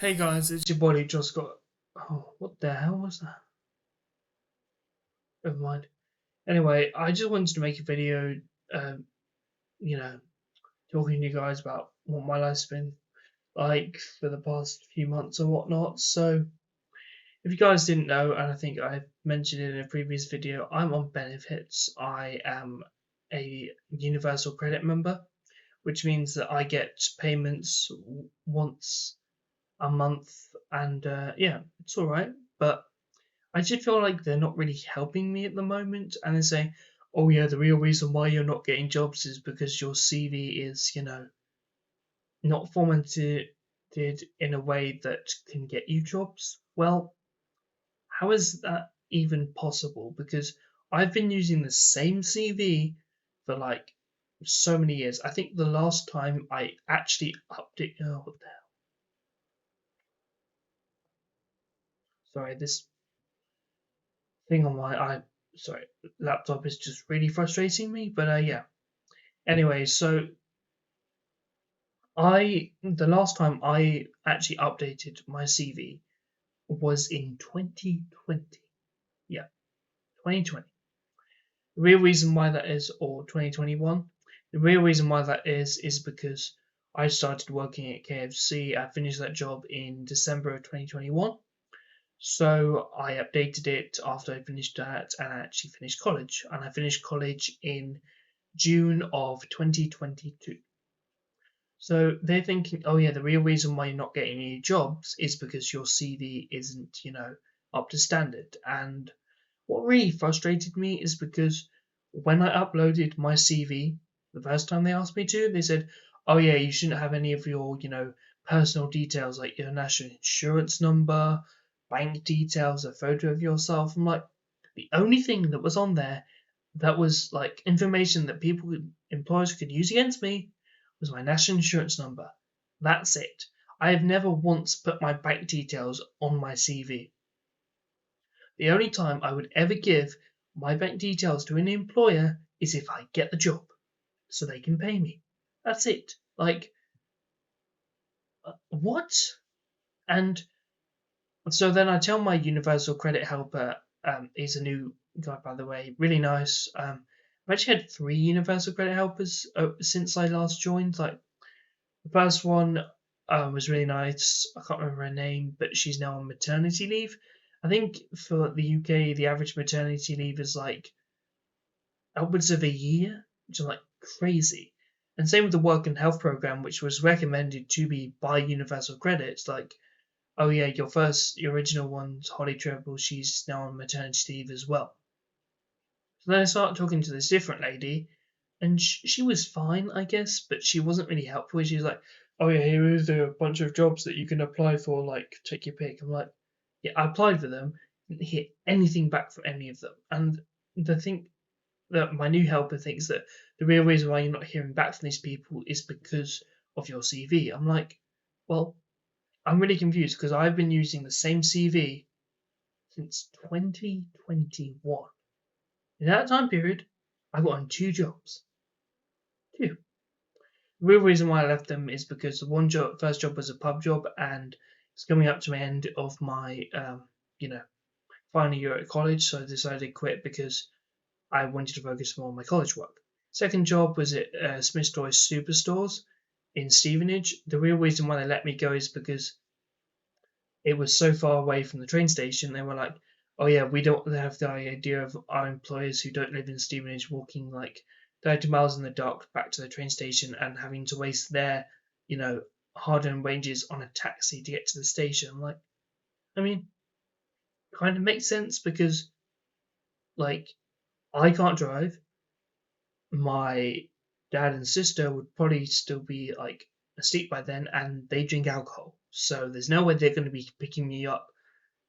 Hey guys, it's your boy Luke Truscott. Oh, what the hell was that? Never mind. Anyway, I just wanted to make a video, um, you know, talking to you guys about what my life's been like for the past few months and whatnot. So, if you guys didn't know, and I think I mentioned it in a previous video, I'm on benefits. I am a universal credit member, which means that I get payments once a month, and yeah, it's all right. But I just feel like they're not really helping me at the moment, and they say, "Oh yeah, the real reason why you're not getting jobs is because your CV is, not formatted in a way that can get you jobs." Well, how is that even possible? Because I've been using the same CV for like so many years. I think the last time I actually updated, oh, what the hell? Sorry, this thing on my sorry, laptop is just really frustrating me. But yeah. Anyway, so the last time I actually updated my CV was in 2020. Yeah, 2020. The real reason why that is, or 2021, the real reason why that is because I started working at KFC. I finished that job in December of 2021. So I updated it after I finished that and I actually finished college. And I finished college in June of 2022. So they're thinking, oh yeah, the real reason why you're not getting any jobs is because your CV isn't, up to standard. And what really frustrated me is because when I uploaded my CV the first time they asked me to, they said, oh yeah, you shouldn't have any of your, personal details like your national insurance number, bank details, a photo of yourself. I'm like, the only thing that was on there that was like information that employers could use against me was my national insurance number. That's it. I have never once put my bank details on my CV. The only time I would ever give my bank details to an employer is if I get the job so they can pay me. That's it. Like, what? And so then I tell my universal credit helper, he's a new guy, by the way, really nice. I've actually had three universal credit helpers since I last joined. Like, the first one was really nice. I can't remember her name, but she's now on maternity leave. I think for the UK, the average maternity leave is like upwards of a year, which is like crazy. And same with the work and health program, which was recommended to be by Universal Credits. Like, oh yeah, your original one's Holly Treble. She's now on maternity leave as well. So then I started talking to this different lady, and she was fine, I guess, but she wasn't really helpful. She was like, "Oh yeah, here is a bunch of jobs that you can apply for. Like, take your pick." I'm like, "Yeah, I applied for them. Didn't hear anything back from any of them." And the thing that my new helper thinks that the real reason why you're not hearing back from these people is because of your CV. I'm like, well, I'm really confused because I've been using the same CV since 2021. In that time period, I got on two jobs. Two. The real reason why I left them is because the first job was a pub job, and it's coming up to the end of my, final year at college, so I decided to quit because I wanted to focus more on my college work. Second job was at Smith's Toys Superstores in Stevenage. The real reason why they let me go is because it was so far away from the train station. They were like, "Oh yeah, we don't have the idea of our employers who don't live in Stevenage walking like 30 miles in the dark back to the train station and having to waste their, hard-earned wages on a taxi to get to the station." I'm like, I mean, kind of makes sense because like I can't drive. My dad and sister would probably still be like asleep by then, and they drink alcohol. So there's no way they're going to be picking me up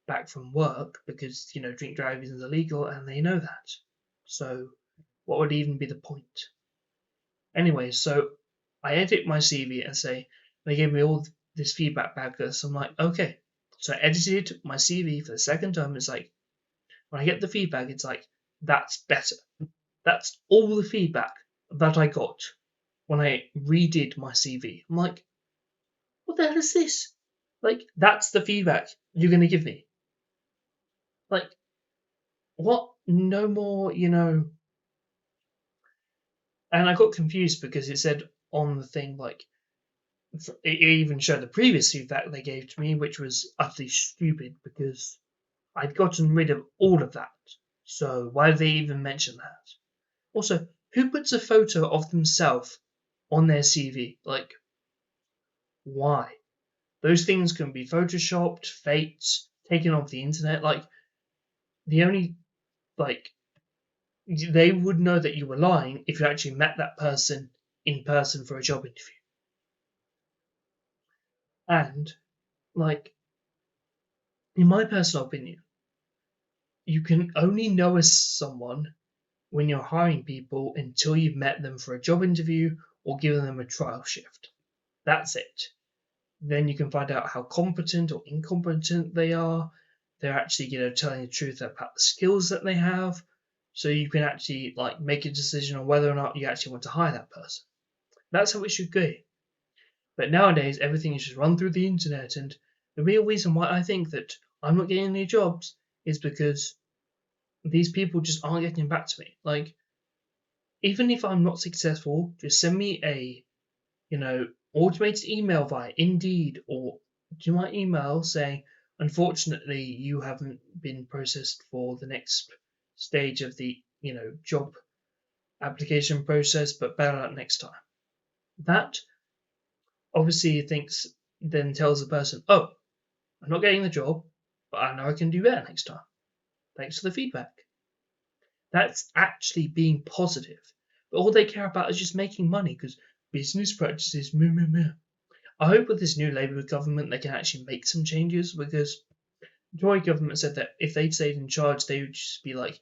back from work because drink driving is illegal, and they know that. So what would even be the point? Anyway, so I edit my CV and say they gave me all this feedback back. So I'm like, okay. So I edited my CV for the second time. It's like when I get the feedback, it's like that's better. That's all the feedback that I got when I redid my CV. I'm like, what the hell is this? Like, that's the feedback you're going to give me. Like, what? No more, And I got confused because it said on the thing, like, it even showed the previous feedback they gave to me, which was utterly stupid because I'd gotten rid of all of that. So why did they even mention that? Also, who puts a photo of themselves on their CV? Like, why? Those things can be photoshopped, faked, taken off the internet. Like, the only, like, they would know that you were lying if you actually met that person in person for a job interview. And, like, in my personal opinion, you can only know someone when you're hiring people until you've met them for a job interview or given them a trial shift. That's it. Then you can find out how competent or incompetent they are. They're actually, telling the truth about the skills that they have. So you can actually like make a decision on whether or not you actually want to hire that person. That's how it should go. But nowadays everything is just run through the internet, and the real reason why I think that I'm not getting any jobs is because these people just aren't getting back to me. Like, even if I'm not successful, just send me a, automated email via Indeed or to my email saying, unfortunately, you haven't been processed for the next stage of the, job application process, but better luck next time. That obviously then tells the person, oh, I'm not getting the job, but I know I can do better next time. Thanks for the feedback. That's actually being positive. But all they care about is just making money because business practices, meh, meh, meh. I hope with this new Labour government they can actually make some changes because the Tory government said that if they'd stayed in charge, they would just be like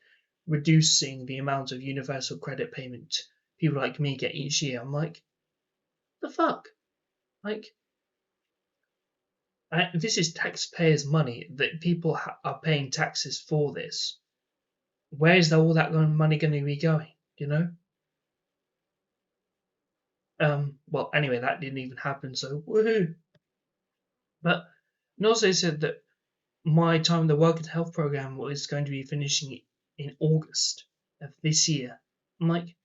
reducing the amount of universal credit payment people like me get each year. I'm like, the fuck? Like, this is taxpayers' money that people are paying taxes for this. Where is all that money going to be going? Well, anyway, that didn't even happen, so woohoo. But it also said that my time in the work and health program was going to be finishing in August of this year. I'm like,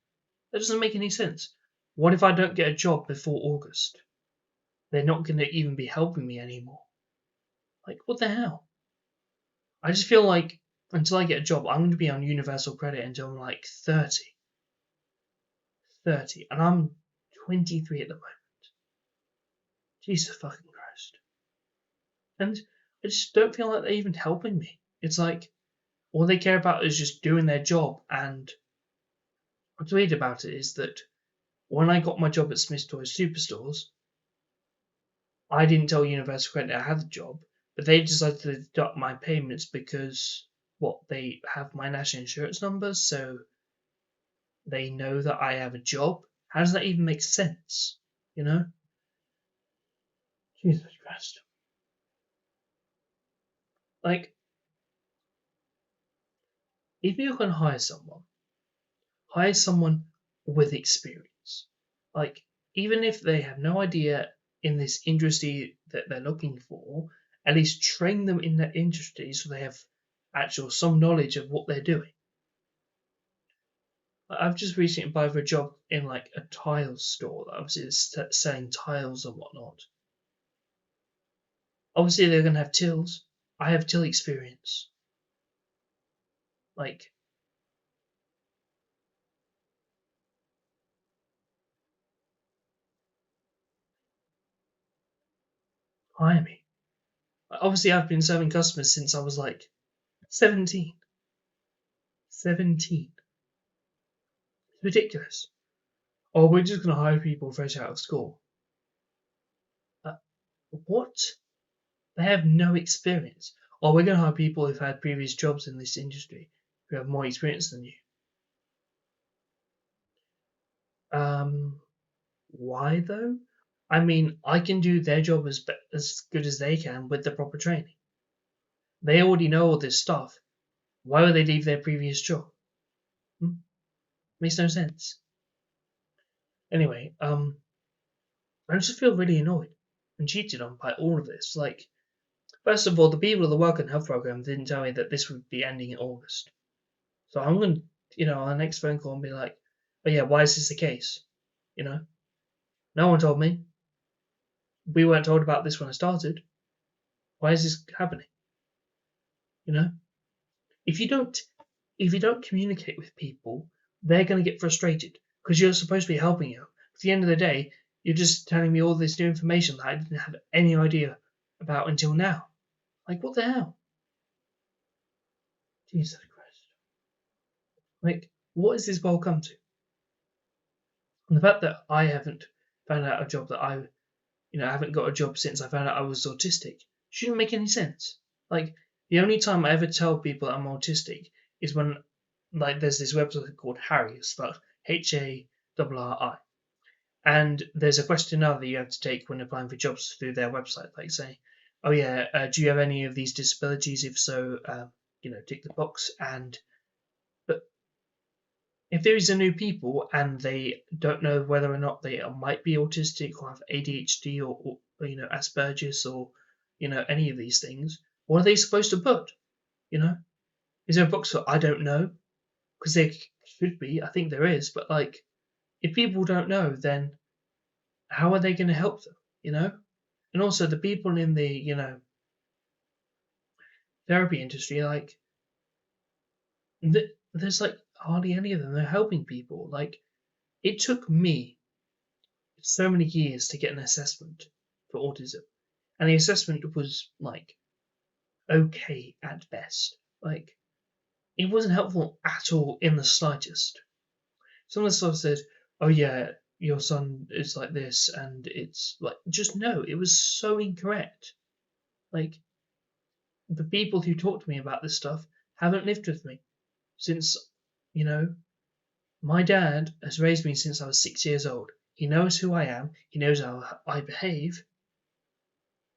that doesn't make any sense. What if I don't get a job before August? They're not going to even be helping me anymore. Like, what the hell? I just feel like until I get a job, I'm going to be on universal credit until I'm like 30. 30. And I'm 23 at the moment. Jesus fucking Christ. And I just don't feel like they're even helping me. It's like all they care about is just doing their job. And what's weird about it is that when I got my job at Smith's Toys Superstores, I didn't tell Universal Credit I had the job, but they decided to deduct my payments because they have my national insurance number, so they know that I have a job. How does that even make sense? Jesus Christ. Like, if you're going to hire someone with experience. Like, even if they have no idea in this industry that they're looking for, at least train them in that industry so they have some knowledge of what they're doing. I've just recently applied for a job in like a tile store that obviously is selling tiles and whatnot. Obviously they're gonna have tills. I have till experience. Like, hire me. Obviously I've been serving customers since I was like 17. 17. It's ridiculous. Oh, we're just gonna hire people fresh out of school. What? They have no experience. Or we're going to hire people who've had previous jobs in this industry who have more experience than you. Why though? I mean, I can do their job as good as they can with the proper training. They already know all this stuff. Why would they leave their previous job? Makes no sense. Anyway, I just feel really annoyed. and cheated on by all of this. Like, first of all, the people that work on the health program didn't tell me that this would be ending in August. So I'm going to, on the next phone call and be like, oh yeah, why is this the case? No one told me. We weren't told about this when I started. Why is this happening? If you don't communicate with people, they're going to get frustrated because you're supposed to be helping you. At the end of the day, you're just telling me all this new information that I didn't have any idea about until now. Like, what the hell? Jesus Christ. Like, what has this world come to? And the fact that I haven't found out a job that I haven't got a job since I found out I was autistic shouldn't make any sense. Like, the only time I ever tell people I'm autistic is when, like, there's this website called Harry, spelled Harri, and there's a questionnaire that you have to take when applying for jobs through their website, like say, oh yeah, do you have any of these disabilities? If so, tick the box. But if there is a new people and they don't know whether or not they might be autistic or have ADHD or Asperger's or any of these things, what are they supposed to put? Is there a box for I don't know? Because there should be. I think there is. But like, if people don't know, then how are they going to help them? And also the people in the therapy industry, like, there's like hardly any of them. They're helping people. Like, it took me so many years to get an assessment for autism, and the assessment was like okay at best. Like, it wasn't helpful at all in the slightest. Some of the stuff said, "Oh yeah, your son is like this," and it's like, just no. It was so incorrect. Like, the people who talk to me about this stuff haven't lived with me since, my dad has raised me since I was 6 years old. He knows who I am. He knows how I behave.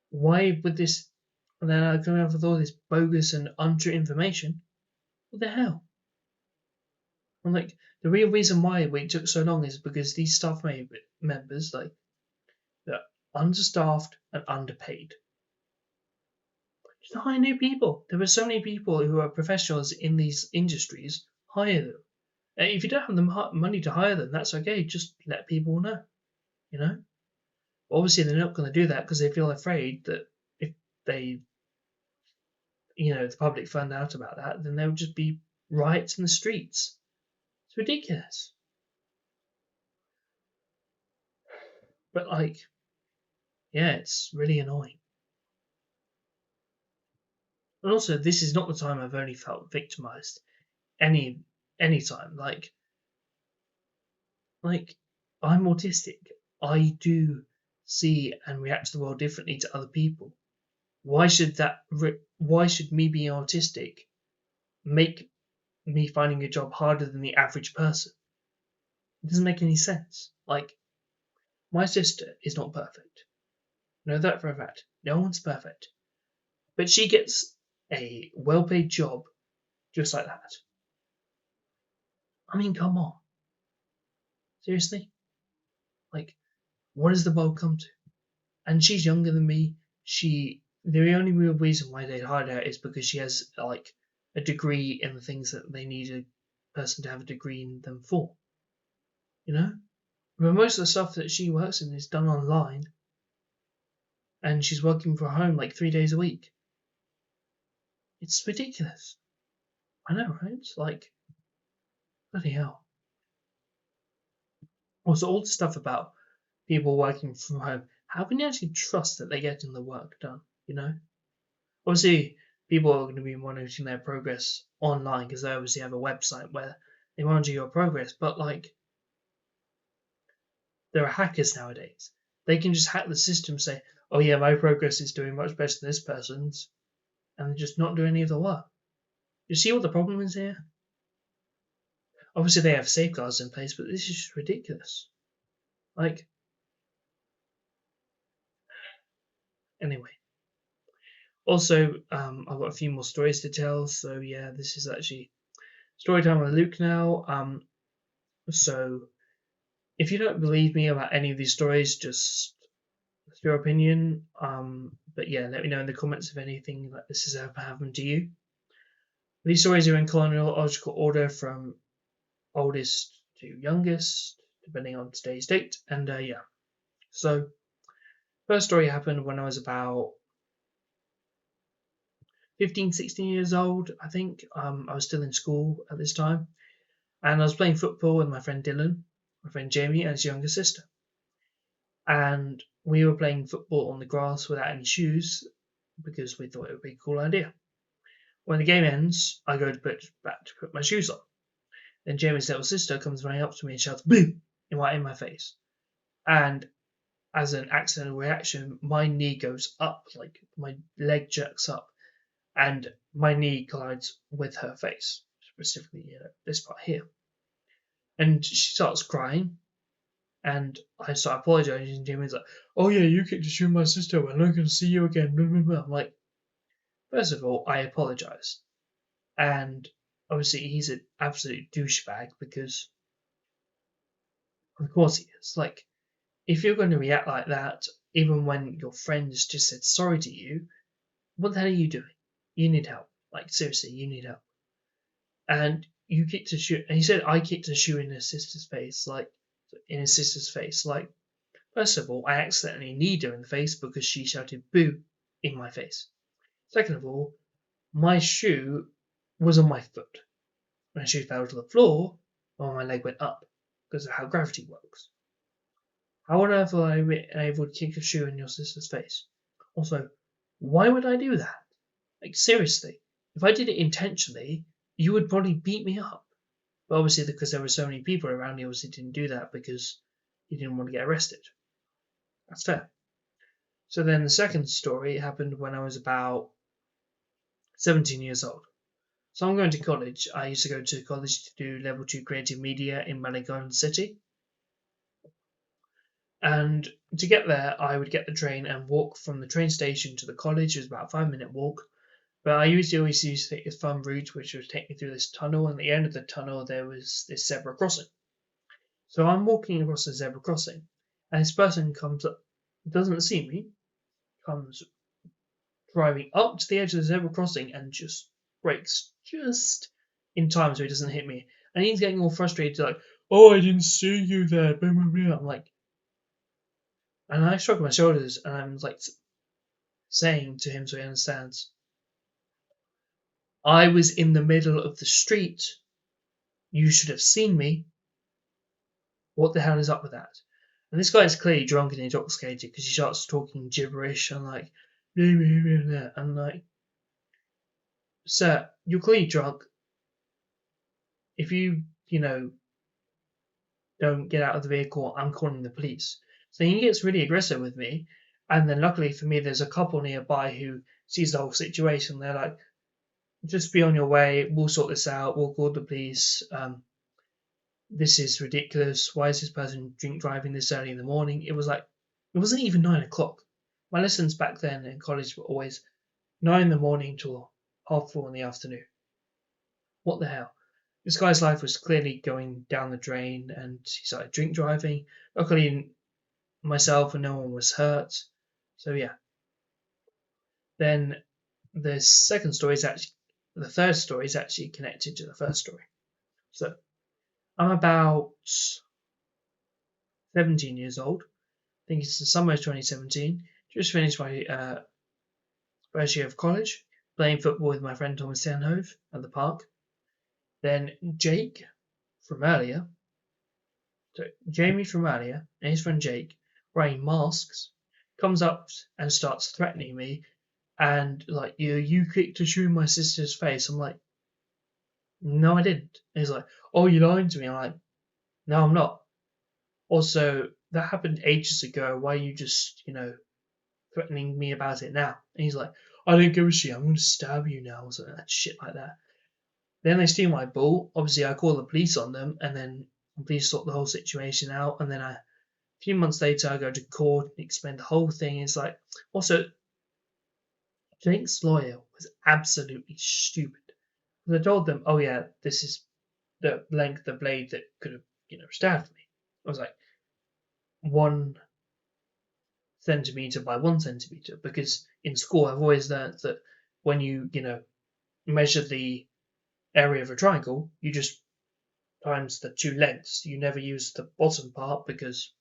Why would this? And then I come up with all this bogus and untrue information. What the hell? I'm like, the real reason why it took so long is because these staff members, like, they're understaffed and underpaid. Just hire new people. There are so many people who are professionals in these industries. Hire them. If you don't have the money to hire them, that's okay. Just let people know. Obviously, they're not going to do that because they feel afraid that if they, the public found out about that, then there would just be riots in the streets. It's ridiculous. But like, yeah, it's really annoying. And also, this is not the time I've only felt victimized. Any time. Like, I'm autistic. I do see and react to the world differently to other people. Why should me being autistic make me finding a job harder than the average person? It doesn't make any sense. Like, my sister is not perfect. Know that for a fact. No one's perfect. But she gets a well-paid job just like that. I mean, come on. Seriously? Like, what does the world come to? And she's younger than me. The only real reason why they hired her is because she has like a degree in the things that they need a person to have a degree in them for. But most of the stuff that she works in is done online, and she's working from home like 3 days a week. It's ridiculous. I know, right? It's like, bloody hell. Also, all the stuff about people working from home. How can you actually trust that they're getting the work done? Obviously, people are going to be monitoring their progress online because they obviously have a website where they monitor your progress. But like, there are hackers nowadays. They can just hack the system, say, "Oh yeah, my progress is doing much better than this person's," and just not do any of the work. You see what the problem is here? Obviously, they have safeguards in place, but this is just ridiculous. Like, anyway. Also, I've got a few more stories to tell. So yeah, this is actually story time with Luke now. So if you don't believe me about any of these stories, just your opinion. But yeah, let me know in the comments if anything like this has ever happened to you. These stories are in chronological order from oldest to youngest, depending on today's date. And yeah, so first story happened when I was about 15, 16 years old, I think. I was still in school at this time, and I was playing football with my friend Dylan, my friend Jamie, and his younger sister. And we were playing football on the grass without any shoes because we thought it would be a cool idea. When the game ends, I go to back to put my shoes on. Then Jamie's little sister comes running up to me and shouts, "Boo!" right in my face. And as an accidental reaction, my knee goes up, like my leg jerks up, and my knee collides with her face, specifically this part here. And she starts crying, and I start apologizing. And Jamie's like, "Oh yeah, you kicked a shoe at my sister. We're not going to see you again." Blah, blah, blah. I'm like, first of all, I apologize, and obviously he's an absolute douchebag because, of course, he is. Like, if you're going to react like that, even when your friends just said sorry to you, what the hell are you doing? You need help. Like, seriously, you need help. And you kicked a shoe, and he said I kicked a shoe in his sister's face, like, in his sister's face. Like, first of all, I accidentally kneed her in the face because she shouted boo in my face. Second of all, my shoe was on my foot. My shoe fell to the floor while my leg went up because of how gravity works. How on earth will I be able to kick a shoe in your sister's face? Also, why would I do that? Like, seriously, if I did it intentionally, you would probably beat me up. But obviously, because there were so many people around, he obviously didn't do that because he didn't want to get arrested. That's fair. So then the second story happened when I was about 17 years old. So I'm going to college. I used to go to college to do level 2 creative media in Melbourne City. And to get there, I would get the train and walk from the train station to the college. It was about a 5-minute walk. But I always used to take this fun route, which would take me through this tunnel. And at the end of the tunnel, there was this zebra crossing. So I'm walking across the zebra crossing, and this person comes up, doesn't see me, comes driving up to the edge of the zebra crossing and just brakes just in time so he doesn't hit me. And he's getting all frustrated, like, "Oh, I didn't see you there." Blah, blah, blah. I'm like, and I shrug my shoulders and I'm like saying to him so he understands, "I was in the middle of the street. You should have seen me. What the hell is up with that?" And this guy is clearly drunk and intoxicated because he starts talking gibberish and like, blah, blah, blah, blah. And like, "Sir, you're clearly drunk. If you don't get out of the vehicle, I'm calling the police." So he gets really aggressive with me. And then luckily for me, there's a couple nearby who sees the whole situation. They're like, "Just be on your way. We'll sort this out. We'll call the police. This is ridiculous. Why is this person drink driving this early in the morning?" It wasn't even 9 o'clock. My lessons back then in college were always 9 in the morning till 4:30 in the afternoon. What the hell? This guy's life was clearly going down the drain, and he started drink driving. Luckily, myself and no one was hurt. So yeah. Then the third story is actually connected to the first story. So I'm about 17 years old. I think it's the summer of 2017. Just finished my first year of college, playing football with my friend Thomas Stanhove at the park. Then Jake from earlier, so Jamie from earlier, and his friend Jake, wearing masks, comes up and starts threatening me, and like, you kicked a shoe in my sister's face. I'm like, "No, I didn't." And he's like, "Oh, you're lying to me." I'm like, "No, I'm not." Also, that happened ages ago. Why are you just, threatening me about it now? And he's like, "I don't give a shit. I'm going to stab you now," or something, that shit like that. Then they steal my ball. Obviously, I call the police on them, and then the police sort the whole situation out. And then a few months later, I go to court and explain the whole thing. It's like, also, Jake's lawyer was absolutely stupid. Because I told them, "Oh yeah, this is the length of blade that could have, stabbed me." I was like, centimetre by 1 centimetre, because in school I've always learnt that when you measure the area of a triangle, you just times the two lengths. You never use the bottom part because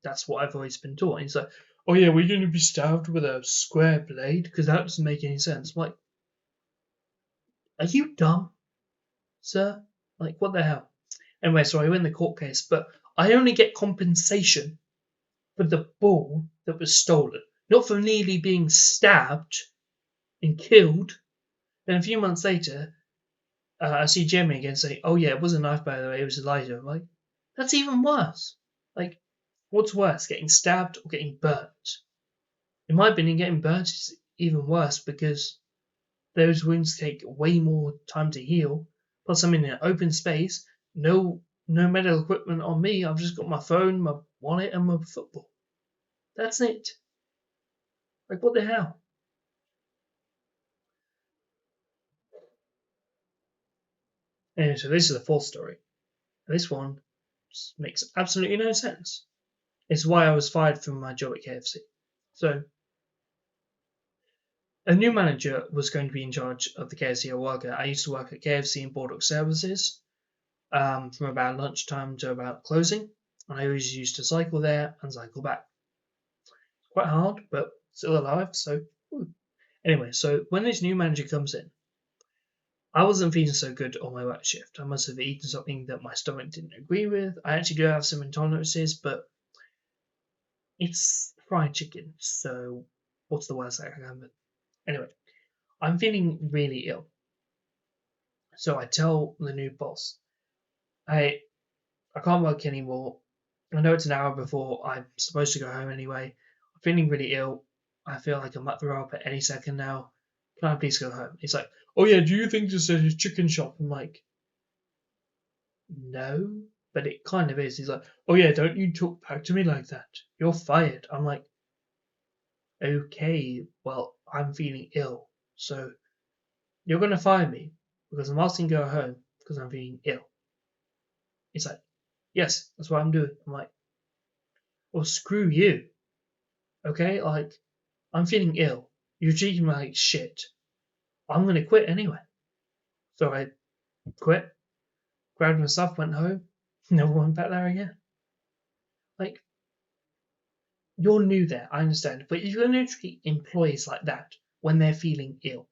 that's what I've always been taught. And he's like, oh yeah, we're going to be stabbed with a square blade because that doesn't make any sense. I'm like, are you dumb, sir? Like, what the hell? Anyway, so I win the court case, but I only get compensation for the ball that was stolen, not for nearly being stabbed and killed. Then a few months later, I see Jeremy again say, "Oh yeah, it was a knife, by the way. It was a lighter." I'm like, that's even worse. Like, what's worse, getting stabbed or getting burnt? In my opinion, getting burnt is even worse because those wounds take way more time to heal. Plus, I'm in an open space, no medical equipment on me. I've just got my phone, my wallet, and my football. That's it. Like, what the hell? Anyway, so this is the fourth story. This one makes absolutely no sense. It's why I was fired from my job at KFC. So, a new manager was going to be in charge of the KFC I work at. I used to work at KFC in Baldock Services from about lunchtime to about closing. I always used to cycle there and cycle back. Quite hard, but still alive, so. Anyway, so when this new manager comes in, I wasn't feeling so good on my work shift. I must have eaten something that my stomach didn't agree with. I actually do have some intolerances, but it's fried chicken, so what's the worst that can happen? Anyway, I'm feeling really ill. So I tell the new boss, hey, I can't work anymore. I know it's an hour before I'm supposed to go home anyway. I'm feeling really ill. I feel like I might throw up at any second now. Can I please go home? He's like, oh yeah, do you think this is a chicken shop? I'm like, no, but it kind of is. He's like, oh yeah, don't you talk back to me like that. You're fired. I'm like, okay, well, I'm feeling ill. So you're going to fire me because I'm asking to go home because I'm feeling ill. He's like, yes, that's what I'm doing. I'm like, well, screw you. Okay, like, I'm feeling ill. You're treating me like shit. I'm going to quit anyway. So I quit, grabbed my stuff, went home, never went back there again. Like, you're new there, I understand, but you're going to treat employees like that when they're feeling ill.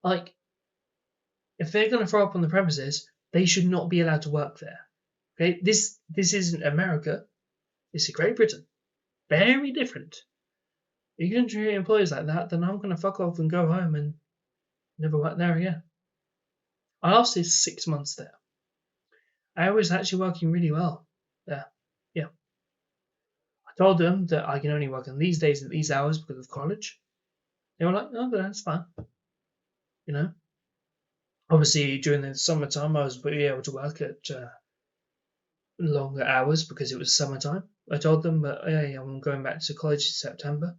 Like, if they're going to throw up on the premises, they should not be allowed to work there. Okay, this isn't America. This is Great Britain. Very different. If you're going to treat employees like that, then I'm going to fuck off and go home and never work there again. I lasted 6 months there. I was actually working really well there. Yeah. I told them that I can only work on these days at these hours because of college. They were like, oh, that's fine. You know? Obviously, during the summertime, I was able to work at longer hours because it was summertime. I told them that, hey, I'm going back to college in September,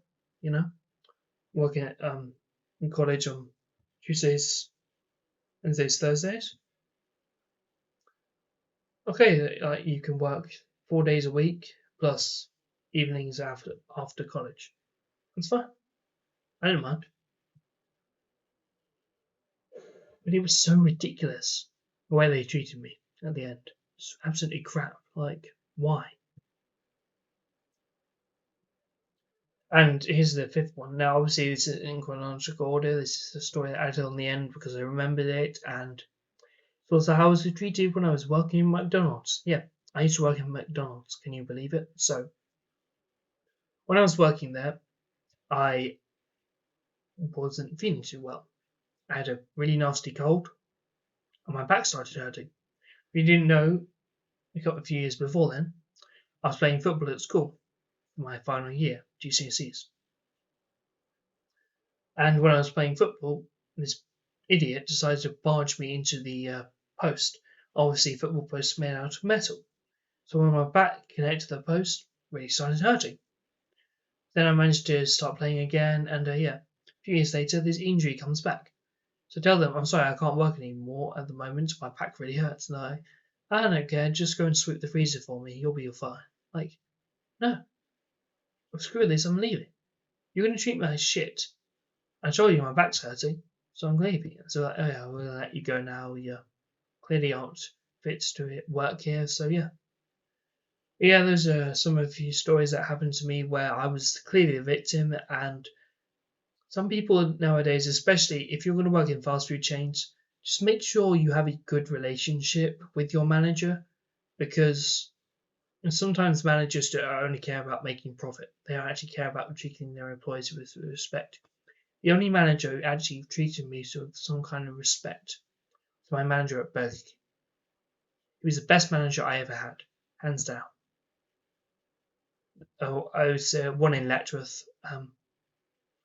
working at in college on Tuesdays, Wednesdays, Thursdays. Okay, like you can work 4 days a week plus evenings after college. That's fine. I don't mind. But it was so ridiculous the way they treated me at the end. It's absolutely crap. Like, why? And here's the fifth one. Now, obviously, this is in chronological order. This is the story that I tell in the end because I remembered it. And so how was I treated when I was working in McDonald's? Yeah, I used to work in McDonald's. Can you believe it? So, when I was working there, I wasn't feeling too well. I had a really nasty cold, and my back started hurting. If you didn't know, a few years before then, I was playing football at school for my final year, GCSEs. And when I was playing football, this idiot decided to barge me into the post. Obviously, football posts made out of metal. So when my back connected to the post, it really started hurting. Then I managed to start playing again, and a few years later, this injury comes back. So tell them, I'm sorry, I can't work anymore at the moment. My back really hurts. And I don't care. Just go and sweep the freezer for me. You'll be fine. Like, no. well, screw this, I'm leaving. You're going to treat me like shit. I told you my back's hurting, so I'm leaving. So like, oh yeah, we're going to let you go now. You clearly aren't fit to work here, so yeah. Yeah, those are some of a few stories that happened to me where I was clearly a victim, and some people nowadays, especially if you're going to work in fast food chains, just make sure you have a good relationship with your manager, because sometimes managers don't only care about making profit. They don't actually care about treating their employees with respect. The only manager who actually treated me with some kind of respect was my manager at Burger King. He was the best manager I ever had, hands down. Oh, I was one in Letchworth.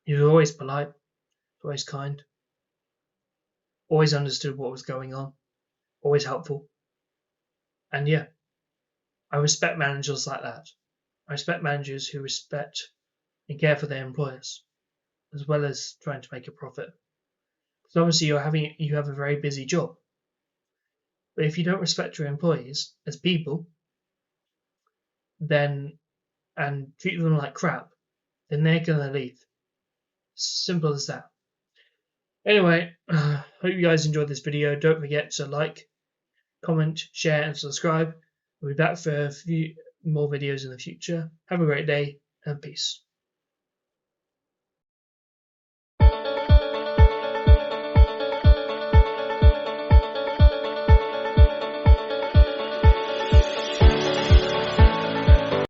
He was always polite, always kind, always understood what was going on, always helpful. And yeah, I respect managers like that. I respect managers who respect and care for their employers, as well as trying to make a profit. Because obviously you have a very busy job. But if you don't respect your employees as people, then and treat them like crap, then they're gonna leave. Simple as that. Anyway, hope you guys enjoyed this video. Don't forget to like, comment, share, and subscribe. We'll be back for a few more videos in the future. Have a great day and peace.